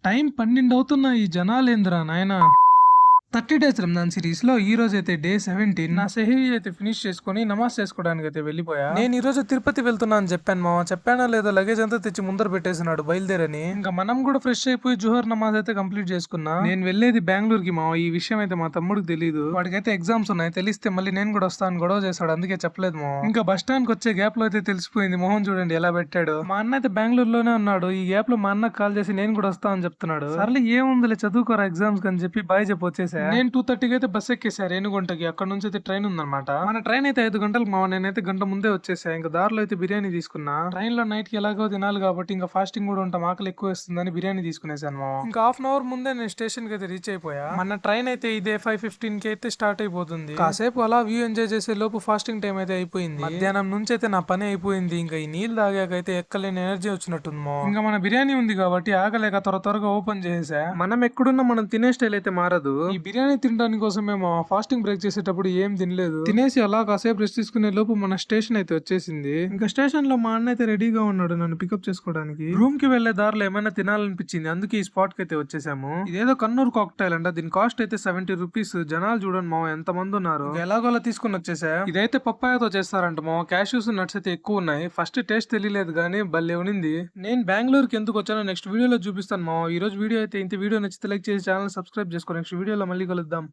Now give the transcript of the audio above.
Time 12 అవుతున్నా ఈ జనాలేందిరా నాయనా! 30 డేస్ రంజాన్ సిరీస్ లో ఈ రోజు అయితే డే 17 నా సెహరీ అయితే ఫినిష్ చేసుకుని నమాజ్ చేసుకోవడానికి అయితే వెళ్ళిపోయా. నేను ఈ రోజు తిరుపతి వెళ్తున్నా అని చెప్పాను మామ. చెప్పానో లేదో లగేజ్ అంతా తెచ్చి ముందర పెట్టేసినాడు బయలుదేరని. ఇంకా మనం కూడా ఫ్రెష్ అయిపోయి జుహర్ నమాజ్ అయితే కంప్లీట్ చేసుకున్నా. నేను వెళ్ళేది బెంగళూరుకి మామ. ఈ విషయం అయితే మా తమ్ముడికి తెలియదు. వాడికైతే ఎగ్జామ్స్ ఉన్నాయి. తెలిస్తే మళ్ళీ నేను కూడా వస్తాను గొడవ చేస్తాడు. అందుకే చెప్పలేదు మామ. ఇంకా బస్ స్టాండ్ కి వచ్చే గ్యాప్ లో అయితే తెలిసిపోయింది. మొహం చూడండి ఎలా పెట్టాడు. మా అన్న అయితే బెంగళూరులోనే ఉన్నాడు. ఈ గ్యాప్ లో మా అన్నకు కాల్ చేసి నేను కూడా వస్తా అని చెప్తున్నాడు. సర్లే ఏముందిలే చదువుకోరా ఎగ్జామ్స్ అని చెప్పి బాయ్ చెప్పి వచ్చేసా. నేను 2:30కి అయితే బస్ ఎక్కేసా రేణిగుంటకి. అక్కడ నుంచి అయితే ట్రైన్ ఉందన్నమాట. మన ట్రైన్ అయితే 5 గంటలకు మావ. నేనైతే గంట ముందే వచ్చేసా. ఇంకా దారిలో అయితే బిర్యానీ తీసుకున్నా. ట్రైన్ లో నైట్ కి ఎలాగో తినాలి కాబట్టి ఇంకా ఫాస్టింగ్ కూడా ఉంటాం. ఆకలి ఎక్కువ వేస్తుందని బిర్యానీ తీసుకునేసాను మావ. ఇంకా హాఫ్ అన్ అవర్ ముందే నేను స్టేషన్ కి అయితే రీచ్ అయిపోయా. మన ట్రైన్ అయితే ఇదే 5:15 కి అయితే స్టార్ట్ అయిపోతుంది. కాసేపు అలా వ్యూ ఎంజాయ్ చేసే లోపు ఫాస్టింగ్ టైం అయితే అయిపోయింది. మధ్యాహ్నం నుంచి అయితే నా పని అయిపోయింది. ఇంకా ఈ నీళ్ళు తాగాకైతే ఎక్కలేని ఎనర్జీ వచ్చినట్టుంది మావ. ఇంకా మన బిర్యానీ ఉంది కాబట్టి ఆగలేక త్వరగా ఓపెన్ చేసేసా. మనం ఎక్కడున్నా మనం తినే స్టైల్ అయితే మారదు. ఈ బిర్యానీ తినడానికి కోసం మేము ఫాస్టింగ్ బ్రేక్ చేసేటప్పుడు ఏం తినలేదు. తినేసి అలా కాసేపు రెస్ట్ తీసుకునే లోపు మన స్టేషన్ అయితే వచ్చేసింది. ఇంకా స్టేషన్ లో మా అన్న అయితే రెడీగా ఉన్నాడు నన్ను పికప్ చేసుకోవడానికి. రూమ్ కి వెళ్లే దారిలో ఏమైనా తినాలనిపించింది. అందుకే ఈ స్పాట్ కి అయితే వచ్చేసాము. ఇదేదో కన్నూరు కాక్టైల్ అంట. దీని కాస్ట్ అయితే 70 రూపీస్. జనాలు చూడండి మా ఎంత మంది ఉన్నారు. ఎలాగోలా తీసుకుని వచ్చేసా. ఇదైతే పప్పాయతో చేస్తారంట మా. క్యాష్యూస్ నట్స్ అయితే ఎక్కువ ఉన్నాయి. ఫస్ట్ టేస్ట్ తెలియలేదు కానీ భలే ఉనింది. నేను బెంగళూరుకి ఎందుకు వచ్చానో నెక్స్ట్ వీడియోలో చూపిస్తాను మా. ఈ రోజు వీడియో అయితే ఇంత. వీడియో నచ్చితే లైక్ చేసి ఛానల్ సబ్స్క్రైబ్ చేసుకో. నెక్స్ట్ వీడియోలో మళ్ళీ కలుద్దాం.